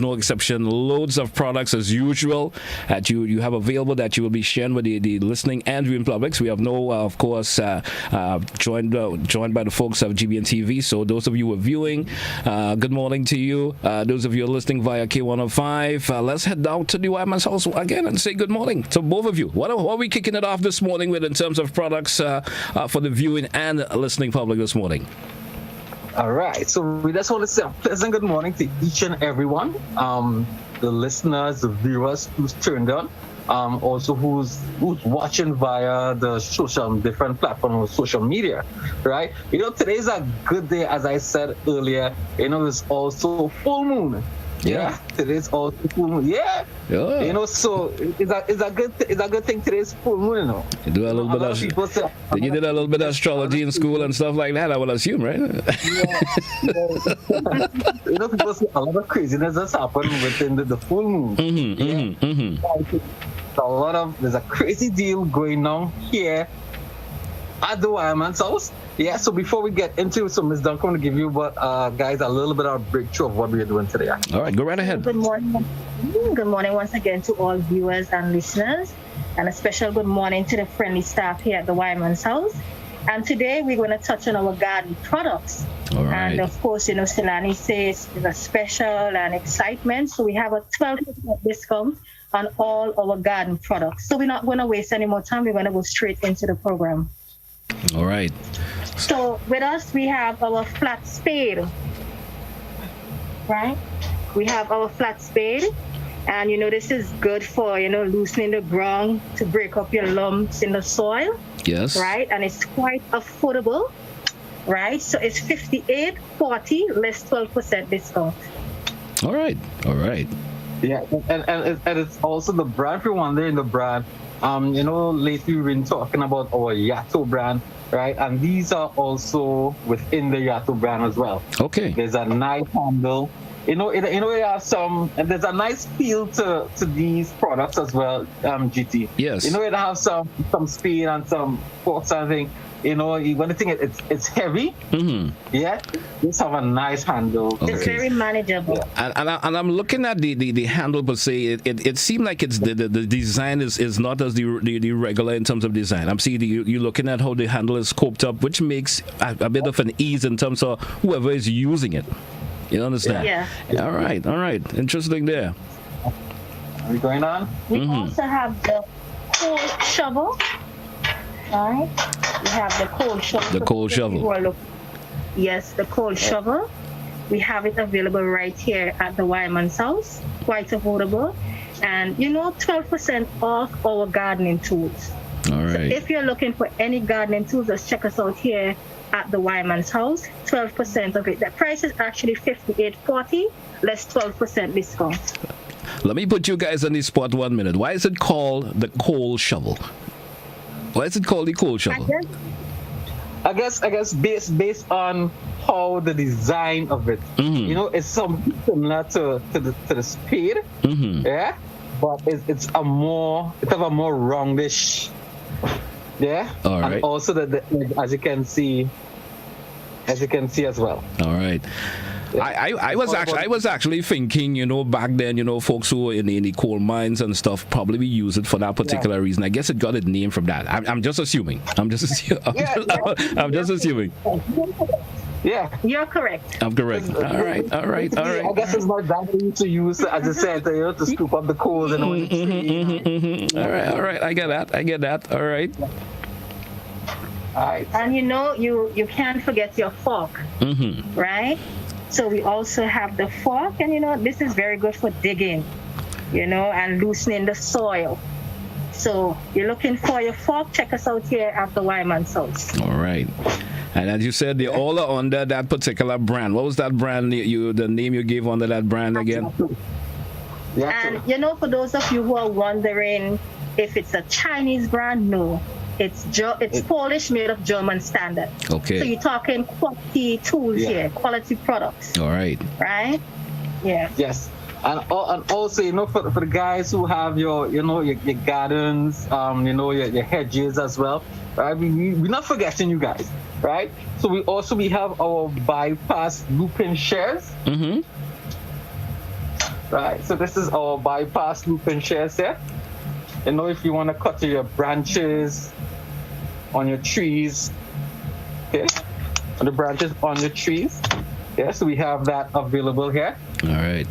no exception. Loads of products as usual that you have available that you will be sharing with the listening and viewing publics. We have of course, joined by the folks of GBN TV. So those of you who are viewing, good morning to you. Those of you who are listening via K105, let's head down to the Wireman's house again and say good morning to both of you. What are we kicking it off this morning with in terms of products for the viewing and listening public this morning? All right, so we just want to say a pleasant good morning to each and everyone, the listeners, the viewers who's turned on, also who's watching via the different platforms of social media, right? Today's a good day, as I said earlier. It's also full moon. Yeah, today's also full moon. Yeah. So it's a good thing today's full moon. You do a little bit of people say, you did a little bit of astrology in school and stuff like that, I will assume, right? People say a lot of craziness has happened within the full moon. There's a crazy deal going on here at the Wireman's house. Yeah, so before we get into it, so Ms. Duncan, I'm going to give you, guys, a little bit of a breakthrough of what we are doing today. All right, go right ahead. Good morning. Good morning once again to all viewers and listeners, and a special good morning to the friendly staff here at the Wireman's house. And today we're going to touch on our garden products. All right. And of course, Silani says it's a special and excitement. So we have a 12% discount on all our garden products. So we're not going to waste any more time. We're going to go straight into the program. All right. So with us, we have our flat spade, right? We have our flat spade, and this is good for loosening the ground to break up your lumps in the soil. Yes. Right, and it's quite affordable, right? So it's $58.40 less 12% discount. All right. Yeah, and it's also the brand. If you're wondering the brand, lately we've been talking about our Yato brand, right? And these are also within the Yato brand as well. Okay. There's a nice handle. It has and there's a nice feel to these products as well, GT. Yes. It has some speed and some force and thing. When you think it's heavy, yeah, just have a nice handle. Okay. It's very manageable. Yeah. And I'm looking at the handle per se. It seemed like it's the design is not as the regular in terms of design. I'm seeing you looking at how the handle is scoped up, which makes a bit of an ease in terms of whoever is using it. You understand? Yeah. All right. Interesting there. Are we going on? We also have the coal shovel. All right. We have the coal shovel. The coal shovel. Yes, the coal shovel. We have it available right here at the Wireman's house. Quite affordable. And 12% off our gardening tools. All right. So if you're looking for any gardening tools, just check us out here at the Wireman's house. 12% of it. The price is actually $58.40 less 12% discount. Let me put you guys on the spot 1 minute. Why is it called the coal shovel? Why is it called the coal shovel? I guess based on how the design of it, it's something similar to the spade, yeah, but it's a more roundish, yeah. All right. And also the as you can see as well. All right. I was actually thinking, back then, folks who were in the coal mines and stuff probably use it for that particular reason. I guess it got its name from that. I'm just assuming. I'm just assuming. Yeah, you're correct. I'm correct. All right. I guess it's not that easy to use, as I said, to scoop up the coals and all. All right. I get that. All right. And you can't forget your fork, right? So we also have the fork, and this is very good for digging, and loosening the soil. So you're looking for your fork, check us out here at the Wireman's house. All right. And as you said, they all are under that particular brand. What was that brand, the name you gave under that brand again? And for those of you who are wondering if it's a Chinese brand, no. It's Polish, made of German standard. Okay. So you're talking quality tools here, quality products. All right. Right? Yeah. Yes. And also, for the guys who have your gardens, your hedges as well, right? We're not forgetting you guys, right? So we have our bypass looping shares. Right, so this is our bypass looping shears here. You know, if you want to cut your branches on your trees, okay, on the branches on your trees, yeah, so we have that available here. All right.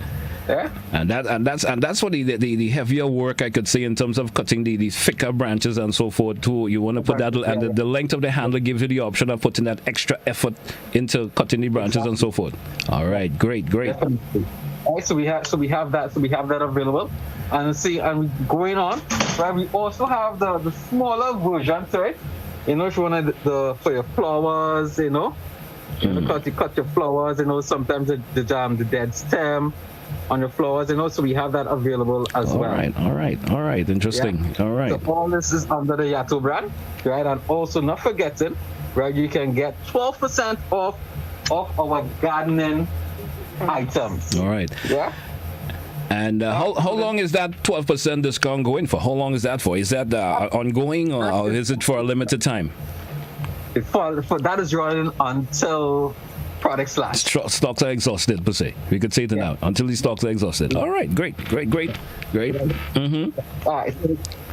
Yeah. And that's what the heavier work I could say in terms of cutting the thicker branches and so forth too. You want to put that, and the length of the handle gives you the option of putting that extra effort into cutting the branches and so forth. All right, great. Definitely. All right, so we have that available, and see, and going on, right? We also have the smaller version to it. You know, if you want for your flowers, you know, cut your flowers. You know, sometimes the dead stem on your flowers, you know, so we have that available as well. All right, interesting. Yeah. All right. So all this is under the Yato brand, right? And also not forgetting, right, you can get 12% off our gardening items. All right. Yeah. And how long is that 12% discount going for? How long is that for? Is that ongoing or is it for a limited time? For that is running until products last. Stocks are exhausted, per se. We could say it now. Until these stocks are exhausted. All right, great. Mm-hmm. All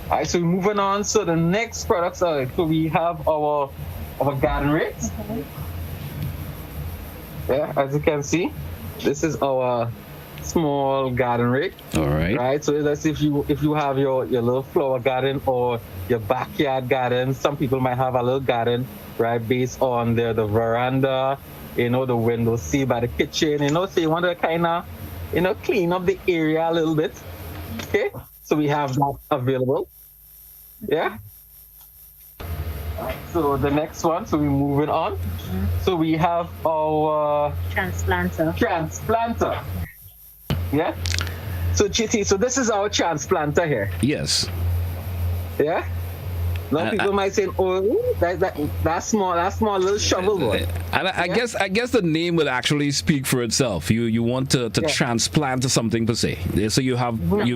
right, so moving on. So the next products are, so we have our garden rakes. Yeah, as you can see, this is our small garden rake. All right. Right. So that's if you have your little flower garden or your backyard garden. Some people might have a little garden, right, based on the veranda, you know, the window seat by the kitchen, you know, so you want to kind of, you know, clean up the area a little bit. Okay. So we have that available. Yeah. So the next one, so we're moving on. So we have our transplanter. Yeah. So GT, so this is our transplanter here. Yes. Yeah. Now people might say, "Oh, that small little shovel boy." And I guess the name will actually speak for itself. You want to transplant something per se. So you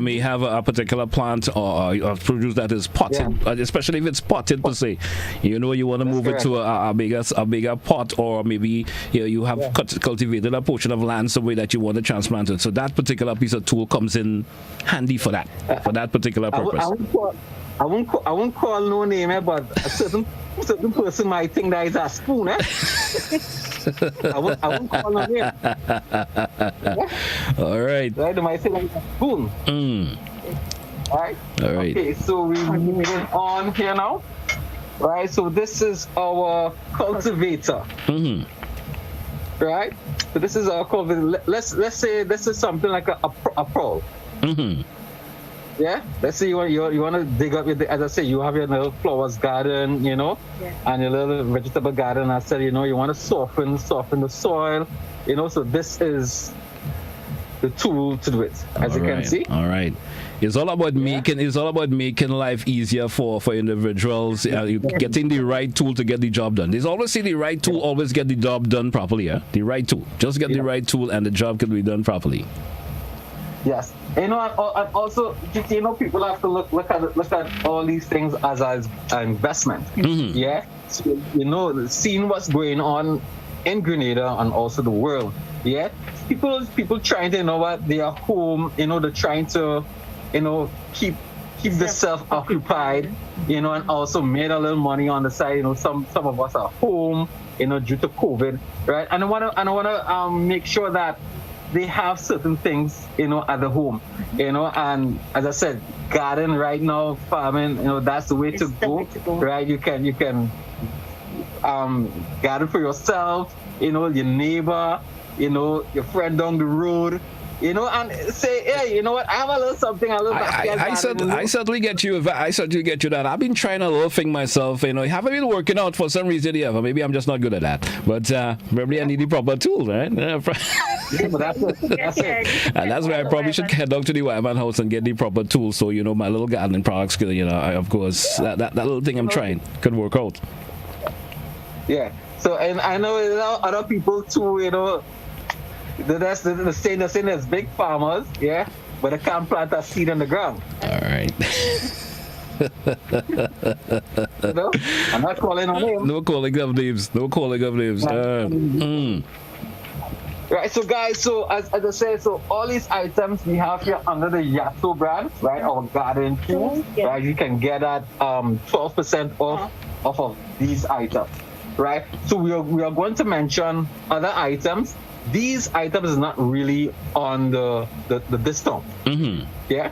may have a particular plant or produce that is potted, especially if it's potted per se. You know, you want to move it to a bigger pot, or maybe you have cultivated a portion of land somewhere that you want to transplant it. So that particular piece of tool comes in handy for that particular purpose. I won't call no name, but a certain person might think that is a spoon, I won't call no name. All right. Right, they might say like a spoon. All right. Okay, so we're moving on here now. Right, so this is our cultivator. Mm-hmm. Right. So this is our cultivator. Let's say this is something like a prole. Mm-hmm. Yeah, let's say you want to dig up as I say, you have your little flowers garden, you know, and your little vegetable garden. I said, you know, you want to soften the soil, you know. So this is the tool to do it, as you can see. All right. It's all about making life easier for individuals. Getting the right tool to get the job done. There's always the right tool always get the job done properly. Yeah, the right tool. Just get the right tool, and the job can be done properly. Yes, you know, and also, you know, people have to look at all these things as an investment. Mm-hmm. Yeah, so, you know, seeing what's going on in Grenada and also the world. Yeah, people trying to, you know what, they are home. You know, they're trying to, you know, keep themselves occupied. You know, and also made a little money on the side. You know, some of us are home. You know, due to COVID, right? And I wanna make sure that they have certain things, you know, at the home, you know, and as I said, garden right now, farming, you know, that's the way to go, right? You can garden for yourself, you know, your neighbor, you know, your friend down the road, you know, and say, hey, you know what, I have a little something, I certainly get you. I certainly get you that. I've been trying a little thing myself, you know. Haven't been working out for some reason ever. Maybe I'm just not good at that. But probably I need the proper tool, right? Yeah, but that's it. And that's why I probably should head down to the Wireman house and get the proper tools. So, you know, my little gardening products, you know, of course, that little thing I'm trying could work out. Yeah. So, and I know, you know, other people too, you know, that's the saying there's big farmers, yeah, but they can't plant a seed in the ground. All right. You know? I'm not calling on names. No calling of names. Right, so guys, so as I said, so all these items we have here under the Yato brand, right? Our garden tools, Yeah. right? You can get at 12% off of these items, right? So we are going to mention other items. These items is not really on the discount. Yeah,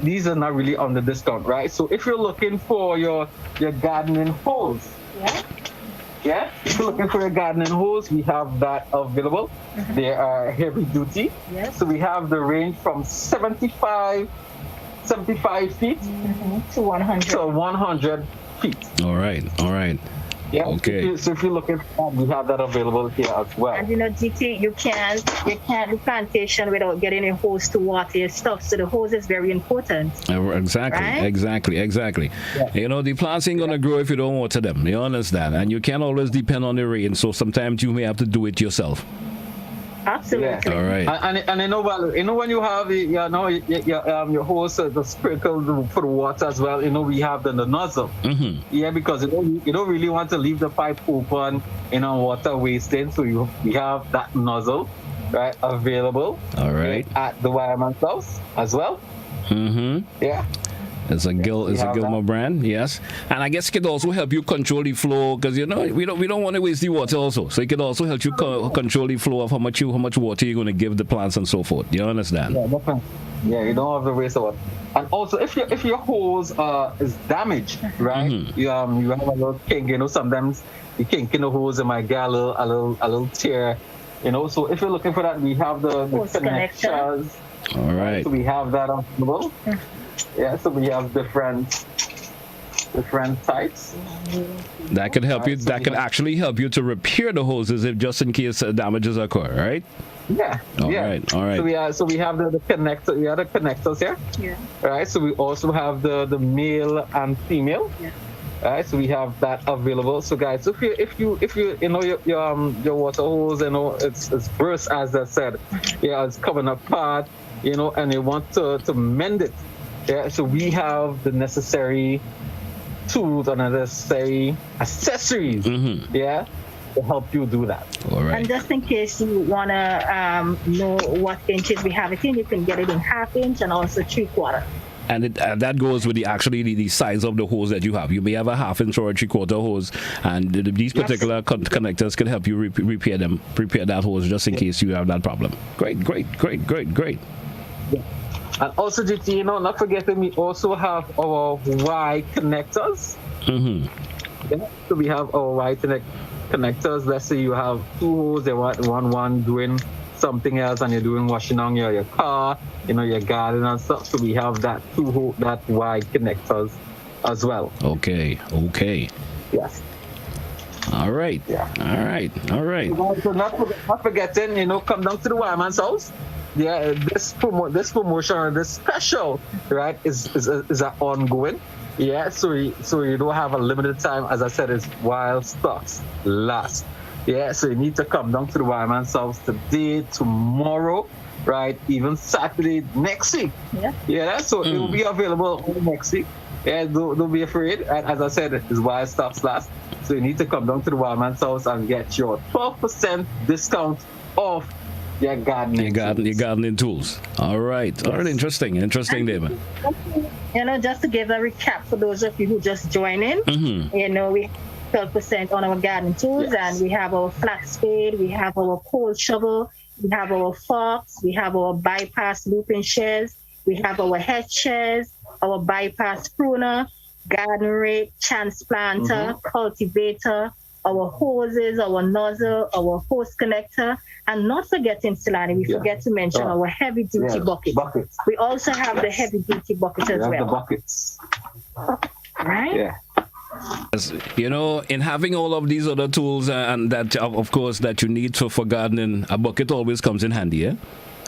these are not really on the discount, right? So if you're looking for your gardening hose, yeah, if you're looking for your gardening hose, we have that available. They are heavy duty. Yes. So we have the range from 75 feet To 100. to 100 feet. All right. Yeah. Okay. So if you're looking for that, we have that available here as well. And GT, you can't do plantation without getting a hose to water your stuff. So the hose is very important. Exactly, Right? exactly. Yeah. The plants ain't gonna grow if you don't water them. You understand? And you can't always depend on the rain. So sometimes you may have to do it yourself. Absolutely. All right. And I know, well, when you have your hose the sprinkle for the water as well. We have the nozzle. Yeah, because you don't really want to leave the pipe open, water wasting. So we have that nozzle, right, available. All right. At the Wireman's house as well. Yeah. It's a Gilmore brand, yes, and I guess it could also help you control the flow because we don't want to waste the water also. So it could also help you control the flow of how much water you're going to give the plants and so forth. You understand? Yeah, definitely. Yeah, you don't have to waste water. And also, if your hose is damaged, right? You have a little kink. Sometimes the kink in the hose it might get a little tear. So if you're looking for that, we have the Hose connectors. All right. So we have that available. Yeah, so we have different types. That could help you. So That could actually help you to repair the hoses if just in case damages occur, right? Yeah. All yeah. right. So we have the connector. We have the connectors here. Yeah. Right. So we also have the male and female. Yeah. Right. So we have that available. So guys, if you your water hose, it's burst as I said, yeah, it's coming apart, and you want to mend it. Yeah, so we have the necessary tools and necessary accessories, yeah, to help you do that. All right. And just in case you want to know what inches we have it in, you can get it in 1/2 inch and also 3/4. And that goes with the size of the hose that you have. You may have a 1/2 inch or a 3/4 hose, and these particular connectors can help you repair that hose just in case you have that problem. Great. Yeah. And also, GT, not forgetting, we also have our Y connectors. Yeah, so we have our Y connectors. Let's say you have two hoses, they want one doing something else, and you're doing washing on your car, your garden and stuff. So we have that that Y connectors as well. Okay. Yes. All right. Yeah. All right. So not forgetting, come down to the Wireman's house. Yeah, this promotion or this special, right, is ongoing. Yeah, so you don't have a limited time. As I said, it's while stocks last. Yeah, so you need to come down to the Wireman's house today, tomorrow, right, even Saturday next week. Yeah, so it will be available all next week. Yeah, don't be afraid. And as I said, it's while stocks last. So you need to come down to the Wireman's house and get your 12% discount off your gardening tools. All right. Yes. All right. Interesting, David. Just to give a recap for those of you who just join in, we 12% on our garden tools, and we have our flat spade, we have our pole shovel, we have our forks, we have our bypass looping shears, we have our head shears, our bypass pruner, garden rake, chance planter, cultivator, our hoses, our nozzle, our hose connector, and not forgetting, Silani, we forget to mention our heavy duty buckets. We also have the heavy duty bucket as well. The buckets. Right? Yeah. In having all of these other tools and that, of course, that you need for gardening, a bucket always comes in handy, eh?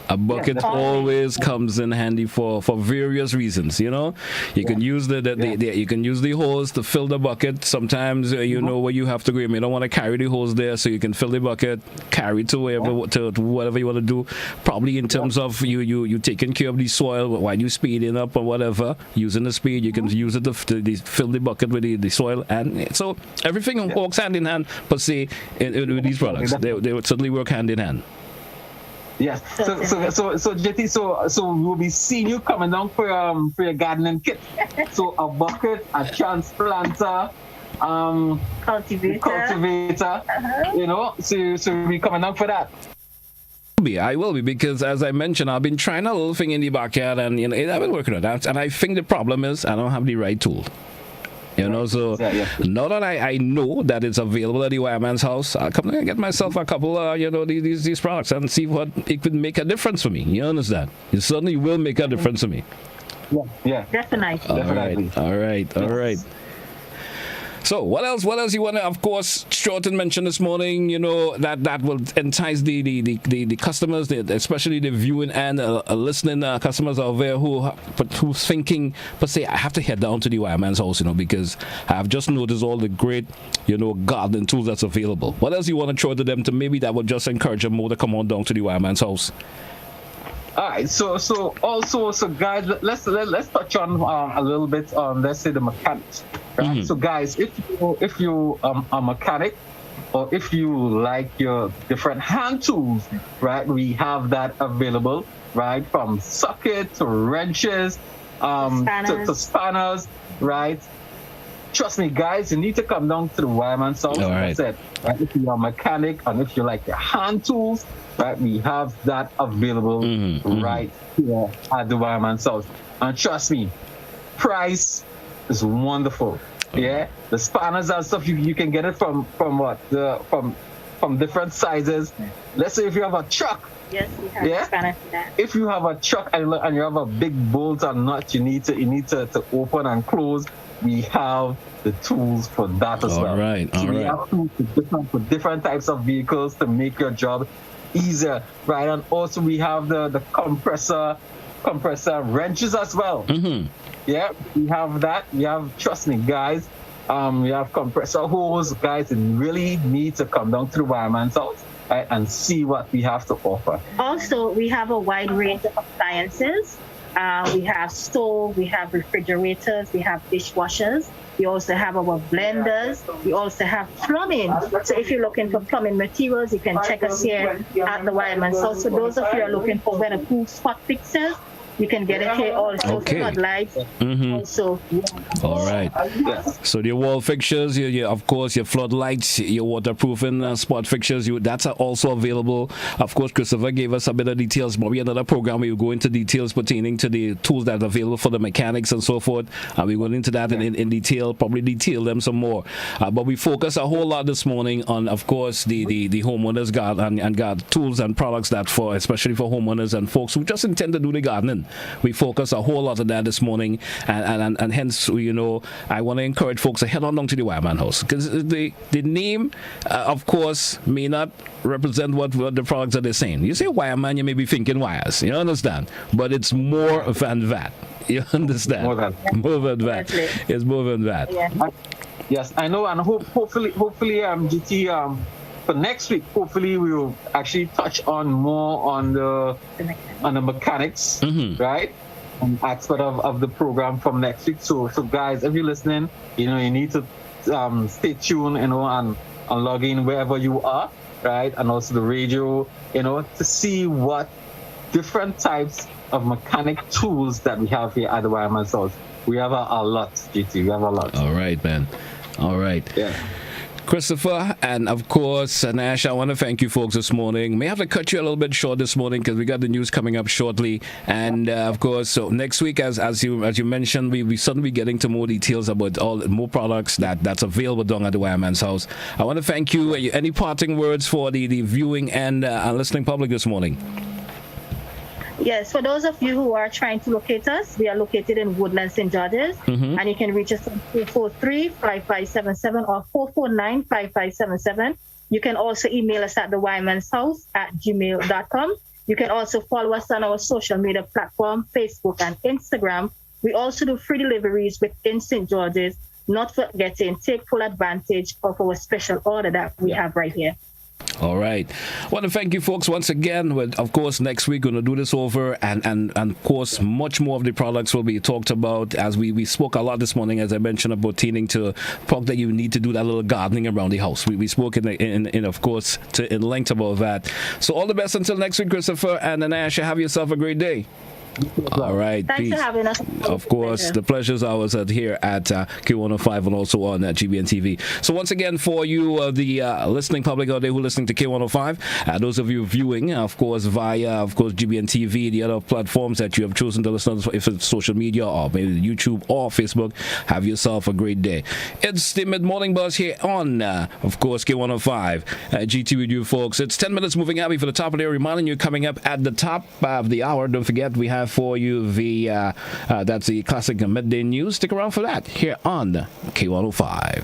A bucket always comes in handy for various reasons. You can use you can use the hose to fill the bucket. Sometimes where you have to go. You may don't want to carry the hose there, so you can fill the bucket, carry to whatever you want to do. Probably in terms of you taking care of the soil while you speeding up or whatever. Using the speed, you can use it to fill the bucket with the soil, and so everything walks hand in hand. Per se, with these products, they would certainly work hand in hand. Yes. So JT, so we'll be seeing you coming down for your gardening kit. So a bucket, a transplanter, cultivator. You know, so we'll be coming down for that. I will be, because as I mentioned, I've been trying a little thing in the backyard, and I've been working on that, and I think the problem is I don't have the right tool. So now that I know that it's available at the Wireman's house, I'll come and get myself a couple, these products and see what it could make a difference for me. You understand? It certainly will make a difference for me. Yeah. Definitely. All right. So what else you want to, of course, Shorten mentioned this morning, that will entice the customers, especially the viewing and listening customers out there who's thinking, but say, I have to head down to the Wireman's house, because I've just noticed all the great, gardening tools that's available. What else you want to throw to them to maybe that would just encourage them more to come on down to the Wireman's house? All right, so guys, let's touch on a little bit on, let's say, the mechanics. Right? Mm-hmm. So guys, if you a mechanic, or if you like your different hand tools, right, we have that available, right, from socket to wrenches, to spanners, right. Trust me, guys, you need to come down to the Wireman's house. Right. I said, right, if you're a mechanic and if you like your hand tools, right, we have that available right here at the Wireman's house. And trust me, price is wonderful. Yeah, the spanners and stuff, you can get it from different sizes. Let's say if you have a truck. Yes, we have spanners for that. If you have a truck and you have a big bolt and nut, you need to open and close. We have the tools for that as well. All right. We have tools for different types of vehicles to make your job easier, right? And also we have the compressor wrenches as well. Mm-hmm. Yeah, we have that. We have, trust me, guys, we have compressor hose. Guys, you really need to come down to the Wireman's house, right, and see what we have to offer. Also, we have a wide range of appliances. We have stove, we have refrigerators, we have dishwashers. We also have our blenders. We also have plumbing. So if you're looking for plumbing materials, you can check us here at the Wireman's house. So those of you who are looking for weatherproof spot fixtures, you can get it here also. Floodlights. Mm-hmm. Also. All right. So your wall fixtures, of course, your floodlights, your waterproofing spot fixtures, that's also available. Of course, Christopher gave us a bit of details. Maybe another program we will go into details pertaining to the tools that are available for the mechanics and so forth. We go into that in detail, probably detail them some more. But we focus a whole lot this morning on, of course, the homeowners garden and garden tools and products that especially for homeowners and folks who just intend to do the gardening. We focus a whole lot on that this morning, and hence, I want to encourage folks to head on down to the Wireman house, because the name, of course, may not represent what the products that they're saying. You say Wireman, you may be thinking wires, you understand, but it's more than that. You understand? More than that. It's more than that. Yeah. Yes, I know, and hopefully, GT, for next week, hopefully we will actually touch on more on the mechanics, right? Aspect of the program from next week. So guys, if you're listening, you need to stay tuned, and log in wherever you are, right? And also the radio, to see what different types of mechanic tools that we have here at the Wireman's house. We have a lot, GT. We have a lot. All right, man. All right. Yeah. Christopher, and of course, Nash, I want to thank you folks this morning. May have to cut you a little bit short this morning because we got the news coming up shortly. And of course, so next week, as you mentioned, we suddenly be getting to more details about more products that's available down at the Wireman's house. I want to thank you. Any parting words for the viewing and listening public this morning? Yes, for those of you who are trying to locate us, we are located in Woodland, St. George's, and you can reach us on 443-5577 or 449-5577. You can also email us at thewiremanshouse@gmail.com. You can also follow us on our social media platform, Facebook and Instagram. We also do free deliveries within St. George's. Not forgetting, take full advantage of our special order that we have right here. All right. Well, thank you, folks, once again. Well, of course, next week we're going to do this over, and of course, much more of the products will be talked about. As we spoke a lot this morning, as I mentioned, about tending to product that you need to do that little gardening around the house. We spoke in of course in length about that. So all the best until next week, Christopher and Anasha. Have yourself a great day. All right. Thanks Peace. for having us. Of course, the pleasure's ours here at K105 and also on GBN TV. So once again, for you, the listening public out there who are listening to K105, those of you viewing, of course, via, of course, GBN TV, the other platforms that you have chosen to listen to, if it's social media or maybe YouTube or Facebook, have yourself a great day. It's the mid-morning buzz here on, of course, K105. GT with you, folks. It's 10 minutes moving happy for the top of the hour, reminding you coming up at the top of the hour. Don't forget, we have for you the that's the classic midday news. Stick around for that here on K105.